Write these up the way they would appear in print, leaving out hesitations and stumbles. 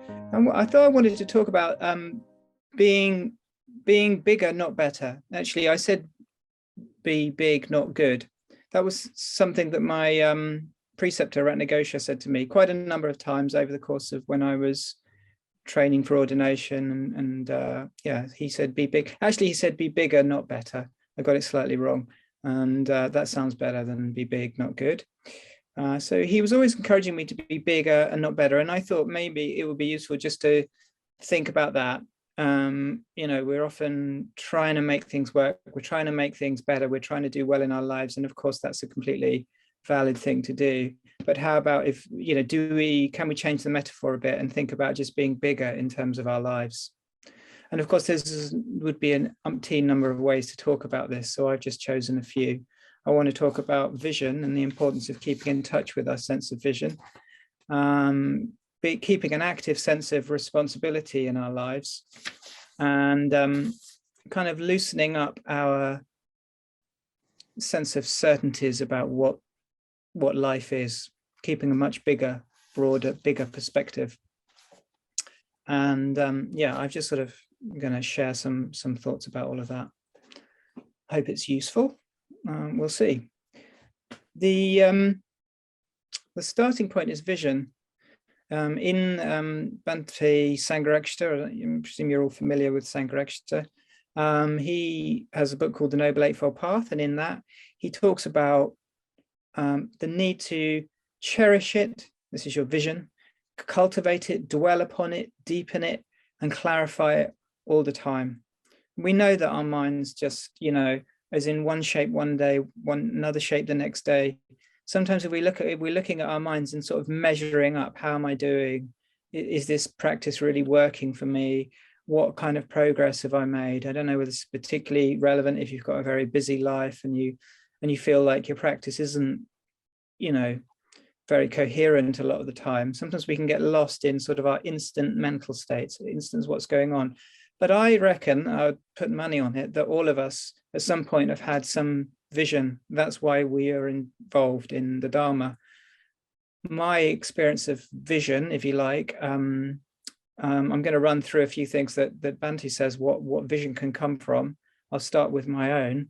And I thought I wanted to talk about being bigger, not better. Actually, I said be big, not good. That was something that my preceptor Ratnagosha said to me quite a number of times over the course of when I was training for ordination. And yeah, he said be big. Actually, he said be bigger, not better. I got it slightly wrong. And that sounds better than be big, not good. So he was always encouraging me to be bigger and not better. And I thought maybe it would be useful just to think about that. We're often trying to make things work. We're trying to make things better. We're trying to do well in our lives. And of course, that's a completely valid thing to do. But how about if, can we change the metaphor a bit and think about just being bigger in terms of our lives? And of course, there would be an umpteen number of ways to talk about this. So I've just chosen a few. I want to talk about vision and the importance of keeping in touch with our sense of vision, keeping an active sense of responsibility in our lives, and kind of loosening up our sense of certainties about what life is, keeping a much bigger, broader, bigger perspective. And yeah, I've just sort of going to share some thoughts about all of that. Hope it's useful. We'll see. The starting point is vision. In Bhante Sangharakshita, I presume you're all familiar with Sangharakshita. He has a book called The Noble Eightfold Path, and in that he talks about the need to cherish it. This is your vision. Cultivate it, dwell upon it, deepen it, and clarify it all the time. We know that our minds just, as in one shape one day, another shape the next day. Sometimes if we're looking at our minds and sort of measuring up, how am I doing? Is this practice really working for me? What kind of progress have I made? I don't know whether it's particularly relevant if you've got a very busy life and you feel like your practice isn't, very coherent a lot of the time. Sometimes we can get lost in sort of our instant mental states, what's going on. But I reckon, I would put money on it, that all of us at some point have had some vision. That's why we are involved in the Dharma. My experience of vision, if you like, I'm going to run through a few things that Bhante says what vision can come from. I'll start with my own.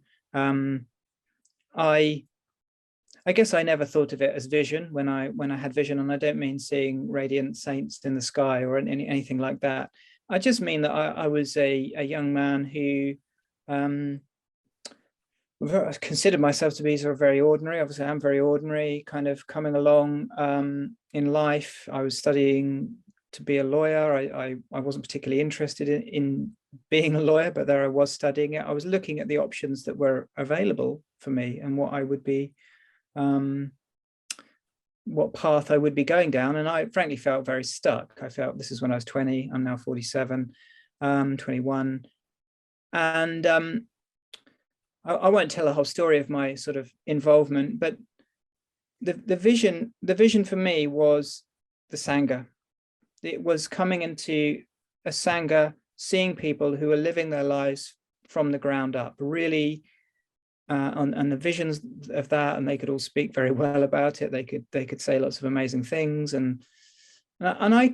I guess I never thought of it as vision when I had vision, and I don't mean seeing radiant saints in the sky or anything like that. I just mean that I was a young man who considered myself to be sort of very ordinary. Obviously, I'm very ordinary, kind of coming along in life. I was studying to be a lawyer. I wasn't particularly interested in being a lawyer, but there I was studying it. I was looking at the options that were available for me and what I would be, what path I would be going down. And I frankly felt very stuck. I felt, this is when I was 20, I'm now 47, 21. And I won't tell the whole story of my sort of involvement, but the vision for me was the Sangha. It was coming into a Sangha, seeing people who are living their lives from the ground up, really, and the visions of that, and they could all speak very well about it. They could say lots of amazing things, and I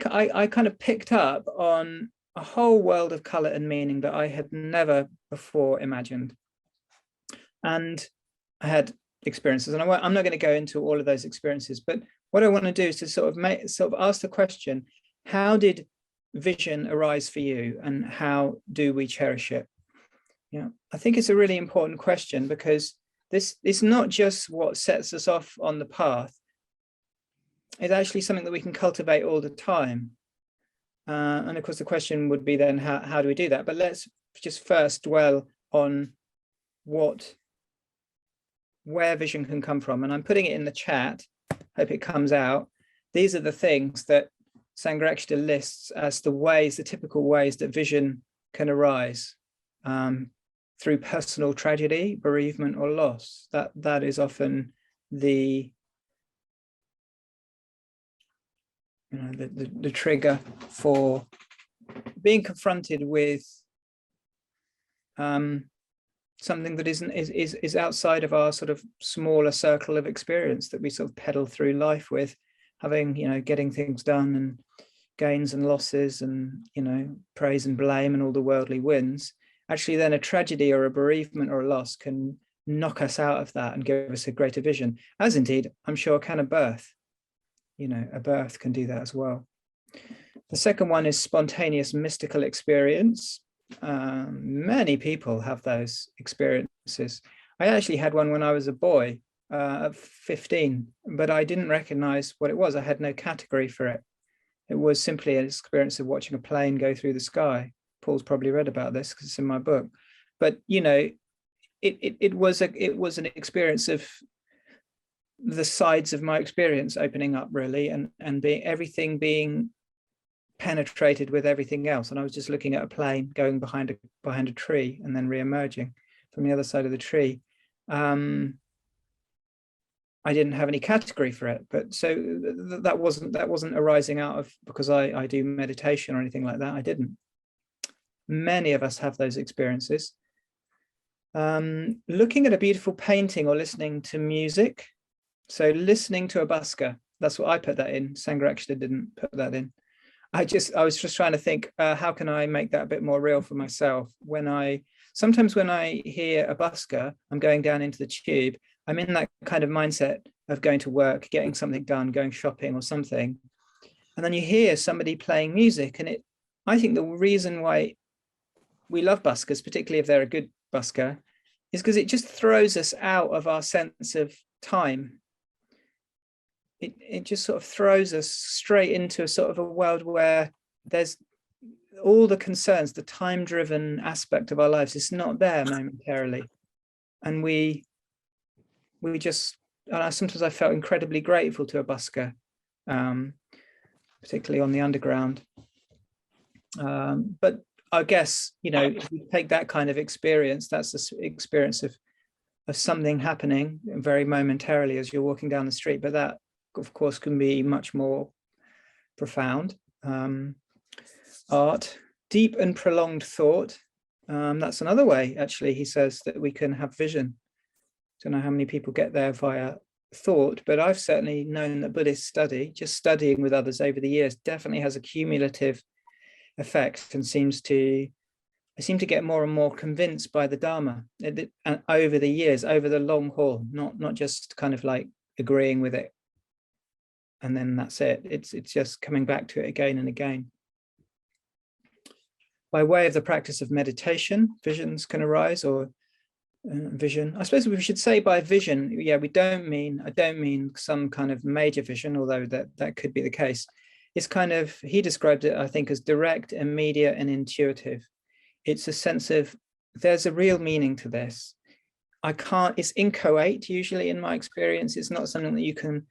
kind of picked up on a whole world of color and meaning that I had never before imagined. And I had experiences, and I'm not going to go into all of those experiences, but what I want to do is to sort of ask the question, how did vision arise for you, and how do we cherish it? I think it's a really important question, because this is not just what sets us off on the path. It's actually something that we can cultivate all the time. And of course, the question would be then, how do we do that? But let's just first dwell on where vision can come from. And I'm putting it in the chat, hope it comes out. These are the things that Sangharakshita lists as the typical ways that vision can arise, through personal tragedy, bereavement, or loss. That is often the trigger for being confronted with something that is outside of our sort of smaller circle of experience that we sort of pedal through life with, having, getting things done gains and losses and, you know, praise and blame and all the worldly wins, actually then a tragedy or a bereavement or a loss can knock us out of that and give us a greater vision, as indeed I'm sure can a birth. You know, a birth can do that as well. The second one is spontaneous mystical experience. Many people have those experiences. I actually had one when I was a boy at 15, but I didn't recognize what it was. I had no category for it. It was simply an experience of watching a plane go through the sky. Paul's probably read about this because it's in my book. But, you know, it was an experience of the sides of my experience opening up, really, and everything being penetrated with everything else. And I was just looking at a plane going behind a tree and then re-emerging from the other side of the tree. I didn't have any category for it, but so that wasn't arising out of because I do meditation or anything like that. I didn't. Many of us have those experiences. Looking at a beautiful painting or listening to music. So listening to a busker, that's what I put that in. Sangharakshita didn't put that in. I was just trying to think, how can I make that a bit more real for myself? Sometimes when I hear a busker, I'm going down into the tube, I'm in that kind of mindset of going to work, getting something done, going shopping or something. And then you hear somebody playing music. And I think the reason why we love buskers, particularly if they're a good busker, is because it just throws us out of our sense of time. It just sort of throws us straight into a sort of a world where there's all the concerns, the time-driven aspect of our lives is not there momentarily. And sometimes I felt incredibly grateful to a busker, particularly on the underground. But I guess, you know, if you take that kind of experience, that's the experience of something happening very momentarily as you're walking down the street. But that, of course, can be much more profound. Art, deep and prolonged thought. That's another way, actually, he says, that we can have vision. Don't know how many people get there via thought, but I've certainly known that Buddhist study, just studying with others over the years, definitely has a cumulative effect, and I seem to get more and more convinced by the Dharma over the years, over the long haul, not just kind of like agreeing with it and then that's it. It's just coming back to it again and again. By way of the practice of meditation, visions can arise, or vision. I suppose we should say by vision, yeah, I don't mean some kind of major vision, although that could be the case. It's kind of, he described it, I think, as direct, immediate, and intuitive. It's a sense of, there's a real meaning to this. It's inchoate, usually in my experience. It's not something that you can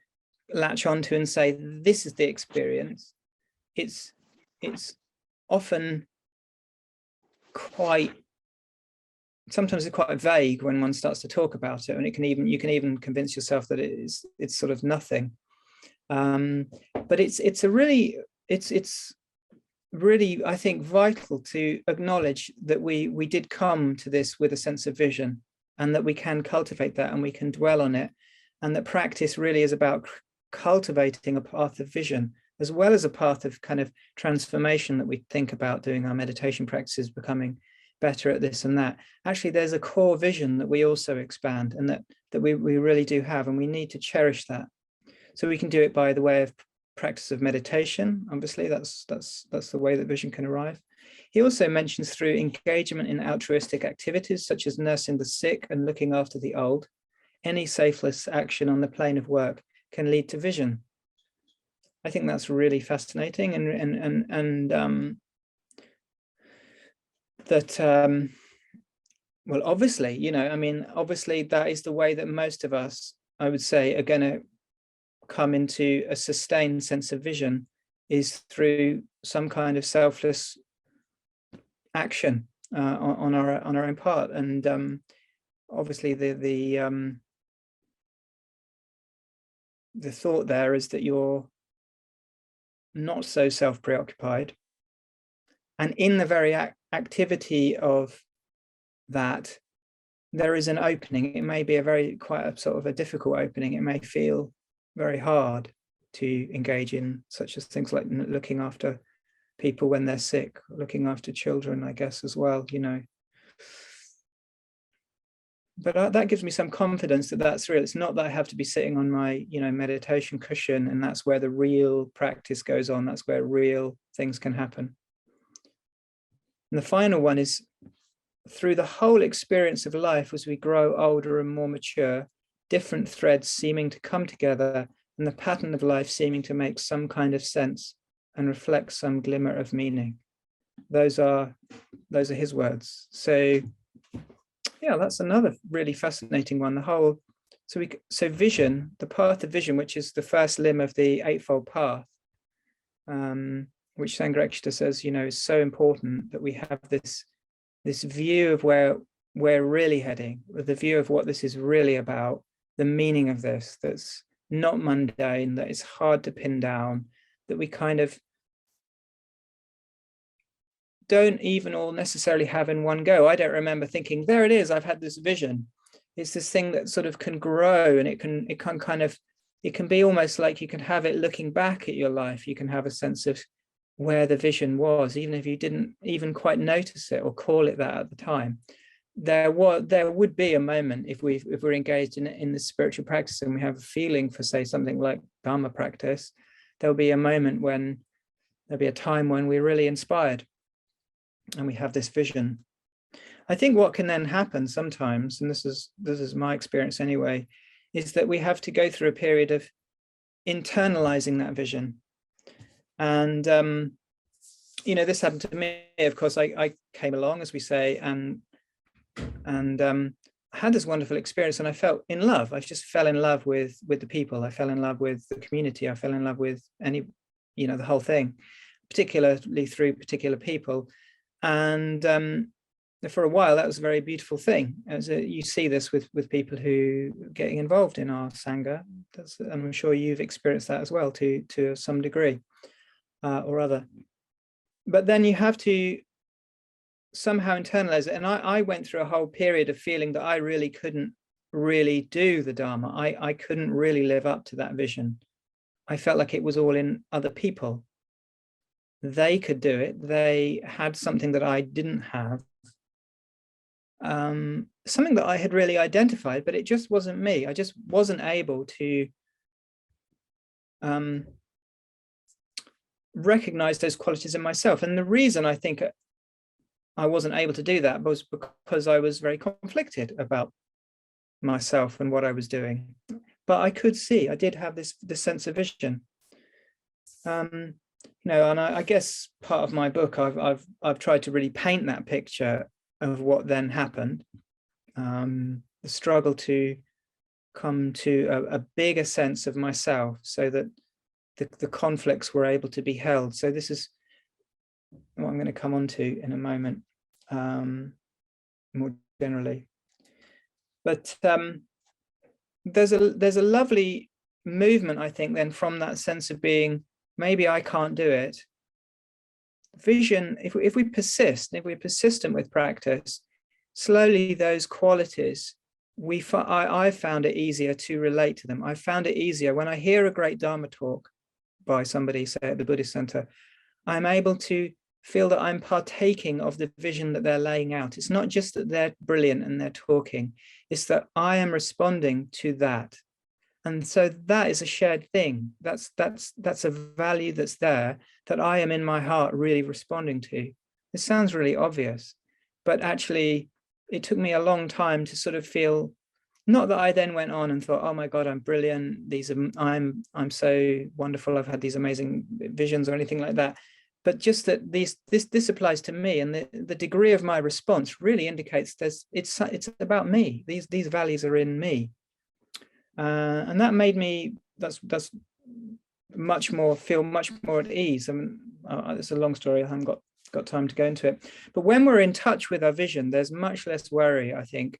latch onto and say, this is the experience. It's often sometimes it's quite vague when one starts to talk about it, and you can even convince yourself that it's sort of nothing. But it's really, I think, vital to acknowledge that we did come to this with a sense of vision, and that we can cultivate that and we can dwell on it, and that practice really is about cultivating a path of vision as well as a path of kind of transformation that we think about doing our meditation practices, becoming better at this and that. Actually, there's a core vision that we also expand, and that we really do have, and we need to cherish that. So we can do it by the way of practice of meditation. Obviously, that's the way that vision can arrive. He also mentions through engagement in altruistic activities such as nursing the sick and looking after the old. Any selfless action on the plane of work can lead to vision. I think that's really fascinating, and that well, obviously, you know, I mean, obviously that is the way that most of us, I would say, are going to come into a sustained sense of vision, is through some kind of selfless action on our own part. And obviously the thought there is that you're not so self-preoccupied, and in the very activity of that, there is an opening. It may be quite a sort of a difficult opening. It may feel very hard, to engage in such as things like looking after people when they're sick, looking after children, I guess, as well, you know. But that gives me some confidence that that's real. It's not that I have to be sitting on my, you know, meditation cushion and that's where the real practice goes on. That's where real things can happen. And the final one is, through the whole experience of life, as we grow older and more mature, different threads seeming to come together and the pattern of life seeming to make some kind of sense and reflect some glimmer of meaning. Those are his words. So yeah, that's another really fascinating one. The whole, so vision, the path of vision, which is the first limb of the Eightfold Path, which Sangharakshita says, you know, is so important that we have this view of where we're really heading, the view of what this is really about, the meaning of this, that's not mundane, that is hard to pin down, that we kind of don't even all necessarily have in one go. I don't remember thinking, there it is, I've had this vision. It's this thing that sort of can grow, and it can be almost like you can have it looking back at your life. You can have a sense of where the vision was, even if you didn't even quite notice it or call it that at the time. There would be a moment if we're engaged in the spiritual practice and we have a feeling for, say, something like Dharma practice, there'll be a moment when there'll be a time when we're really inspired and we have this vision. I think what can then happen sometimes, and this is my experience anyway, is that we have to go through a period of internalizing that vision. And you know, this happened to me. Of course, I came along, as we say, and I had this wonderful experience, and I felt in love. I just fell in love with the people. I fell in love with the community. I fell in love with the whole thing, particularly through particular people. And for a while, that was a very beautiful thing. You see this with people who are getting involved in our Sangha. And I'm sure you've experienced that as well to some degree or other. But then you have to somehow internalize it. And I went through a whole period of feeling that I really couldn't really do the Dharma. I couldn't really live up to that vision. I felt like it was all in other people. They could do it. They had something that I didn't have. Something that I had really identified, but it just wasn't me. I just wasn't able to recognize those qualities in myself. And the reason I think I wasn't able to do that was because I was very conflicted about myself and what I was doing. But I could see, I did have this sense of vision. And I guess part of my book, I've tried to really paint that picture of what then happened, the struggle to come to a bigger sense of myself, so that the conflicts were able to be held. So this is what I'm going to come on to in a moment, more generally. But there's a lovely movement, I think, then from that sense of being, maybe I can't do it. Vision, if we persist, if we're persistent with practice, slowly those qualities, I found it easier to relate to them. I found it easier when I hear a great Dharma talk by somebody, say at the Buddhist Center, I'm able to feel that I'm partaking of the vision that they're laying out. It's not just that they're brilliant and they're talking, it's that I am responding to that. And so that is a shared thing. That's a value that's there that I am in my heart really responding to. It sounds really obvious, but actually it took me a long time to sort of feel, not that I then went on and thought, oh my God, I'm brilliant. I'm so wonderful. I've had these amazing visions or anything like that. But just that this applies to me, and the degree of my response really indicates it's about me. These values are in me. And that made me, that's feel much more at ease. I mean, it's a long story. I haven't got time to go into it. But when we're in touch with our vision, there's much less worry, I think,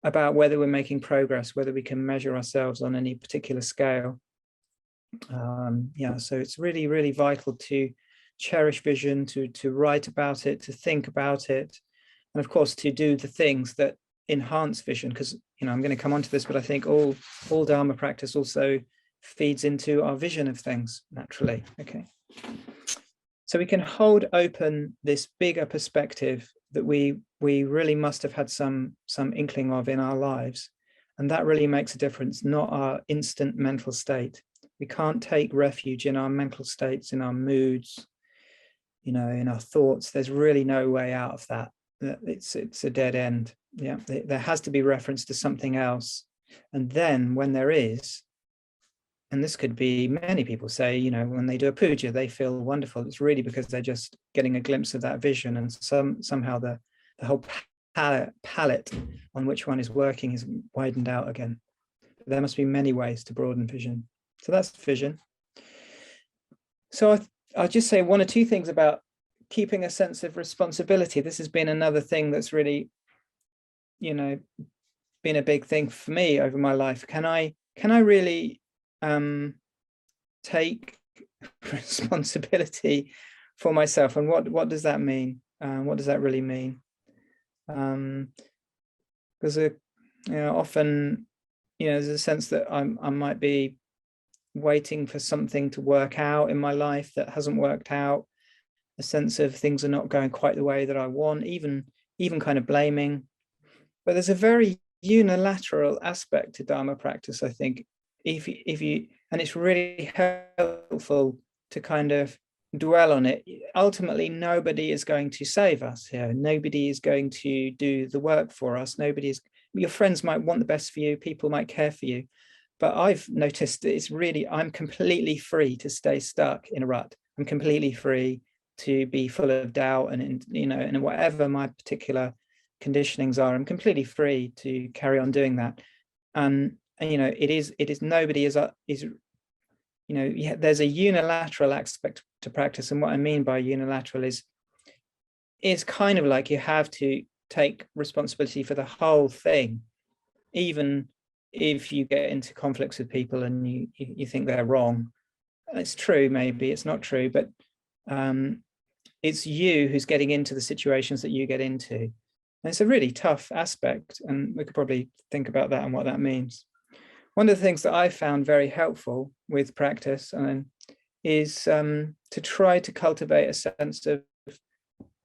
about whether we're making progress, whether we can measure ourselves on any particular scale. So it's really, really vital to cherish vision, to write about it, to think about it, and of course to do the things that enhance vision, because I'm going to come on to this, but I think all Dharma practice also feeds into our vision of things naturally. Okay. So we can hold open this bigger perspective that we really must have had some inkling of in our lives. And that really makes a difference, not our instant mental state. We can't take refuge in our mental states, in our moods, in our thoughts. There's really no way out of that. It's a dead end. Yeah, there has to be reference to something else. And then when there is, and this could be, many people say, when they do a puja, they feel wonderful. It's really because they're just getting a glimpse of that vision, and somehow the whole palette on which one is working is widened out again. There must be many ways to broaden vision. So that's vision. So I'll just say one or two things about keeping a sense of responsibility. This has been another thing that's really, been a big thing for me over my life. Can I really take responsibility for myself, and what does that mean? What does that really mean? Because often there's a sense that I might be waiting for something to work out in my life that hasn't worked out, a sense of things are not going quite the way that I want, even kind of blaming. But there's a very unilateral aspect to Dharma practice, I think. If you and it's really helpful to kind of dwell on it. Ultimately, nobody is going to save us here. Nobody is going to do the work for us. Your friends might want the best for you. People might care for you. But I've noticed that I'm completely free to stay stuck in a rut. I'm completely free to be full of doubt and whatever my particular conditionings are, I'm completely free to carry on doing that. And it is nobody is there's a unilateral aspect to practice. And what I mean by unilateral is kind of like you have to take responsibility for the whole thing, even if you get into conflicts with people and you think they're wrong. It's true, maybe it's not true, but it's you who's getting into the situations that you get into. And it's a really tough aspect, and we could probably think about that and what that means. One of the things that I found very helpful with practice is to try to cultivate a sense of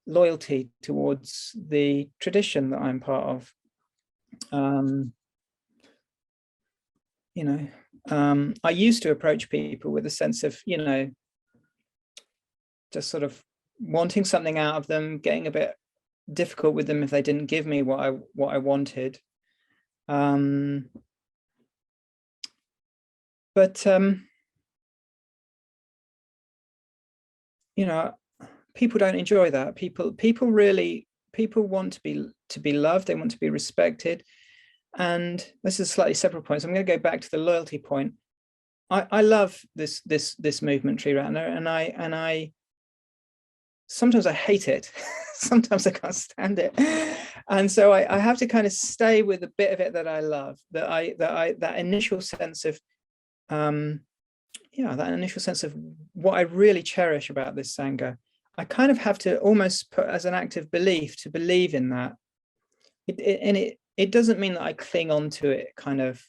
loyalty towards the tradition that I'm part of. I used to approach people with a sense of, just sort of wanting something out of them, getting a bit difficult with them if they didn't give me what I wanted. But people don't enjoy that. People want to be loved. They want to be respected. And this is a slightly separate point. So I'm going to go back to the loyalty point. I love this movement, Tree Ratner, and I sometimes I hate it. Sometimes I can't stand it. And so I have to kind of stay with a bit of it that I love, that initial sense of that initial sense of what I really cherish about this Sangha. I kind of have to almost put as an act of belief to believe in that. It doesn't mean that I cling on to it kind of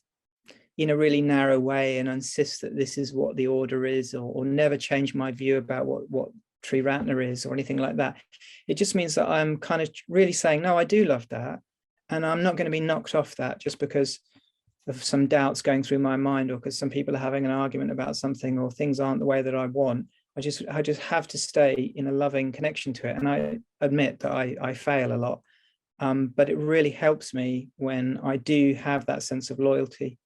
in a really narrow way and insist that this is what the order is, or never change my view about what Tree Ratner is or anything like that. It just means that I'm kind of really saying, no, I do love that. And I'm not going to be knocked off that just because of some doubts going through my mind, or because some people are having an argument about something, or things aren't the way that I want. I just have to stay in a loving connection to it. And I admit that I fail a lot. But it really helps me when I do have that sense of loyalty.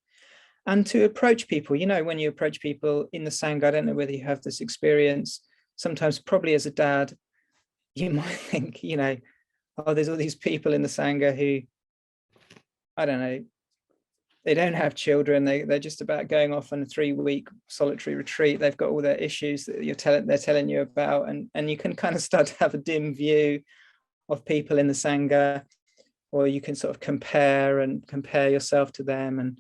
And to approach people, when you approach people in the Sangha, I don't know whether you have this experience, sometimes probably as a dad, you might think, oh, there's all these people in the Sangha who, I don't know, they don't have children. They're just about going off on a 3-week solitary retreat. They've got all their issues that they're telling you about. And you can kind of start to have a dim view of people in the Sangha, or you can sort of compare yourself to them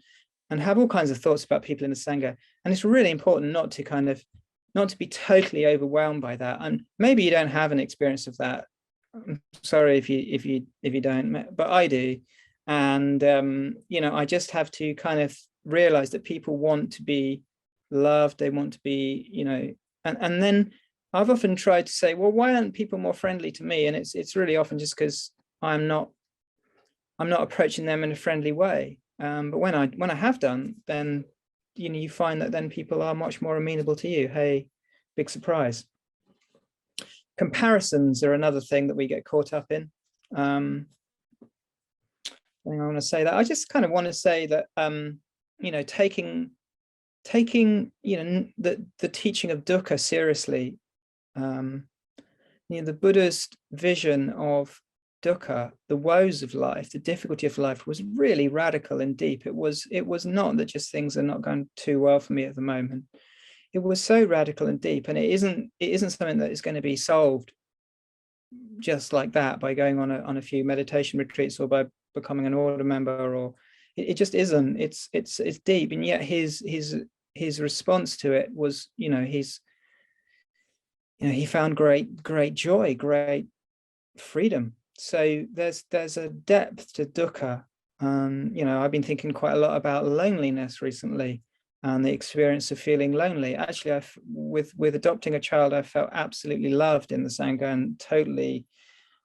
and have all kinds of thoughts about people in the Sangha. And it's really important not to be totally overwhelmed by that. And maybe you don't have an experience of that. I'm sorry if you don't, but I do. And I just have to kind of realize that people want to be loved, they want to be, you know, and then I've often tried to say, well, why aren't people more friendly to me? And it's really often just because I'm not approaching them in a friendly way. But when I have done, then, you know, you find that then people are much more amenable to you. Hey, big surprise. Comparisons are another thing that we get caught up in. I want to say that I just kind of want to say that, you know, taking, you know, the teaching of dukkha seriously. You know, the Buddha's vision of dukkha, the woes of life, the difficulty of life, was really radical and deep. It was not that just things are not going too well for me at the moment. It was so radical and deep, and it isn't something that is going to be solved just like that by going on a few meditation retreats or by becoming an order member, or it just isn't. It's deep, and yet his response to it was, you know, he found great joy, great freedom. So there's a depth to dukkha. You know, I've been thinking quite a lot about loneliness recently, and the experience of feeling lonely. Actually, with adopting a child, I felt absolutely loved in the Sangha, and totally,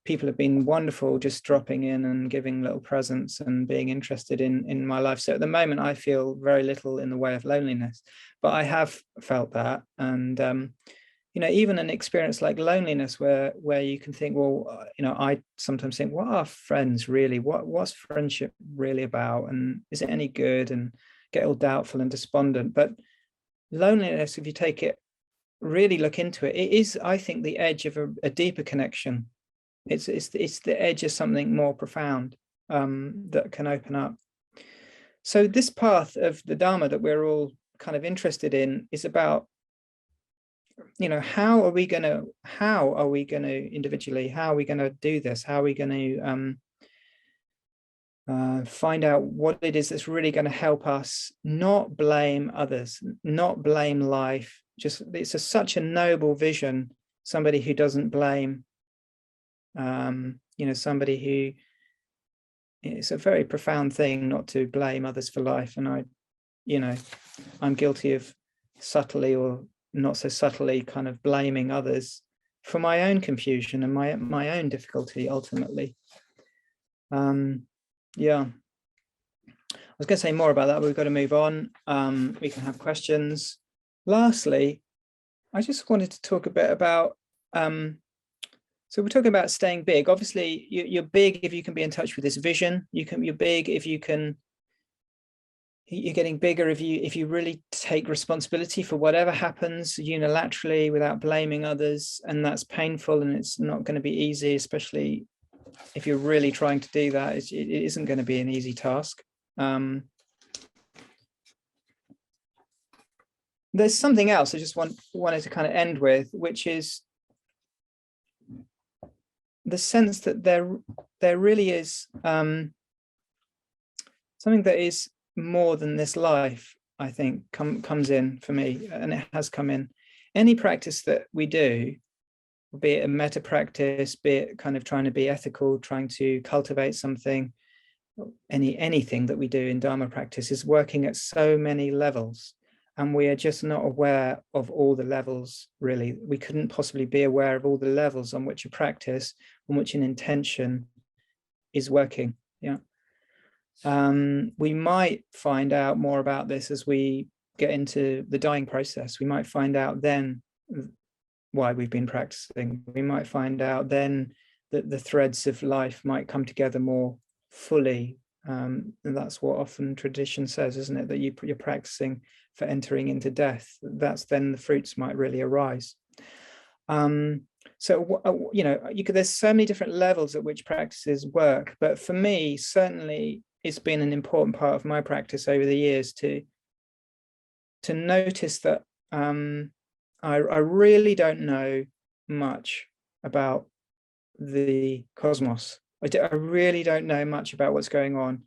people have been wonderful, just dropping in and giving little presents and being interested in my life. So at the moment, I feel very little in the way of loneliness, but I have felt that. And you know, even an experience like loneliness, where you can think, well, you know, I sometimes think, what are friends really? What's friendship really about? And is it any good? And get all doubtful and despondent. But loneliness, if you take it, really look into it, it is, I think, the edge of a deeper connection. It's the edge of something more profound, that can open up. So this path of the Dharma that we're all kind of interested in is about, you know, how are we going to individually, how are we going to do this? How are we going to find out what it is that's really going to help us not blame others, not blame life? Just, it's such a noble vision, somebody who doesn't blame, you know, somebody who, it's a very profound thing not to blame others for life. And you know, I'm guilty of subtly or not so subtly kind of blaming others for my own confusion and my own difficulty ultimately. Yeah, I was going to say more about that, but we've got to move on. We can have questions. Lastly, I just wanted to talk a bit about, so we're talking about staying big. Obviously, you're big if you can be in touch with this vision. You're big if you can. You're getting bigger if you really take responsibility for whatever happens unilaterally without blaming others. And that's painful, and it's not going to be easy, especially if you're really trying to do that. It isn't going to be an easy task. There's something else I just wanted to kind of end with, which is the sense that there really is something that is more than this life, I think, comes in for me, and it has come in. Any practice that we do, be it a metta practice, be it kind of trying to be ethical, trying to cultivate something, anything that we do in Dharma practice is working at so many levels, and we are just not aware of all the levels, really. We couldn't possibly be aware of all the levels on which a practice, on which an intention is working. Yeah. We might find out more about this as we get into the dying process. We might find out then why we've been practicing. We might find out then that the threads of life might come together more fully. And that's what often tradition says, isn't it? That you're practicing for entering into death. That's then the fruits might really arise. So, you know, there's so many different levels at which practices work. But for me, certainly, it's been an important part of my practice over the years to notice that I really don't know much about the cosmos. I really don't know much about what's going on.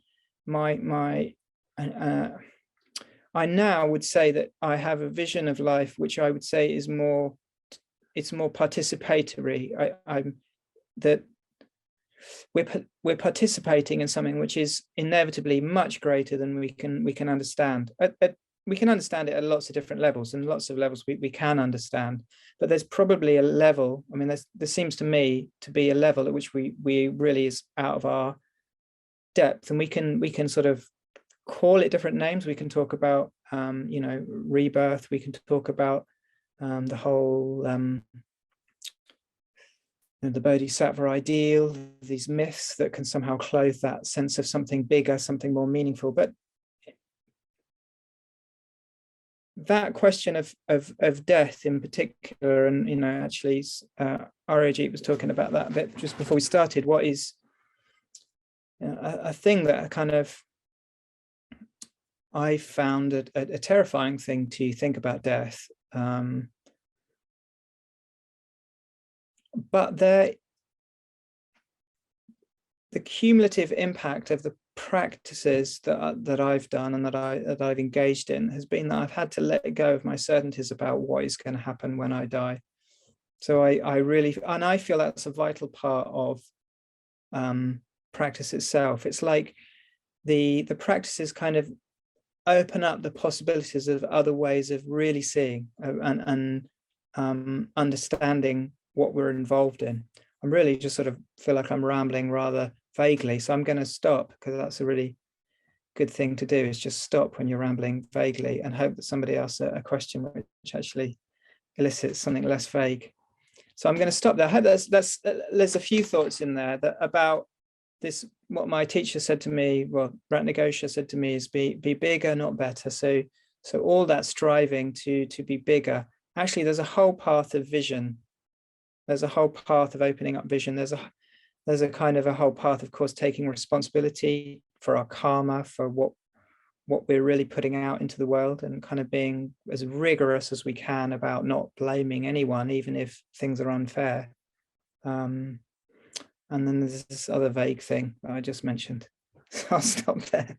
I now would say that I have a vision of life which I would say is more participatory. I'm that we're participating in something which is inevitably much greater than we can understand. we can understand it at lots of different levels, and lots of levels we can understand, but there's probably a level, I mean, there seems to me to be a level at which we really is out of our depth, and we can sort of call it different names. We can talk about you know, rebirth. We can talk about the whole the Bodhisattva ideal, these myths that can somehow clothe that sense of something bigger, something more meaningful. But that question of death in particular, and you know, actually Aryajit was talking about that a bit just before we started. What is a thing that kind of I found a terrifying thing to think about death. But the cumulative impact of the practices that I've done and that I've engaged in has been that I've had to let go of my certainties about what is going to happen when I die. So I really, and I feel that's a vital part of practice itself. It's like the practices kind of open up the possibilities of other ways of really seeing and understanding what we're involved in. I'm really just sort of feel like I'm rambling rather vaguely, so I'm going to stop, because that's a really good thing to do, is just stop when you're rambling vaguely and hope that somebody asks a question which actually elicits something less vague. So I'm going to stop there. I hope there's a few thoughts in there that about this, what my teacher said to me, well, Ratnagosha said to me, is be bigger, not better. So all that striving to be bigger, actually there's a whole path of vision. There's a whole path of opening up vision. There's a kind of a whole path, of course, taking responsibility for our karma, for what we're really putting out into the world, and kind of being as rigorous as we can about not blaming anyone, even if things are unfair. And then there's this other vague thing that I just mentioned. So I'll stop there.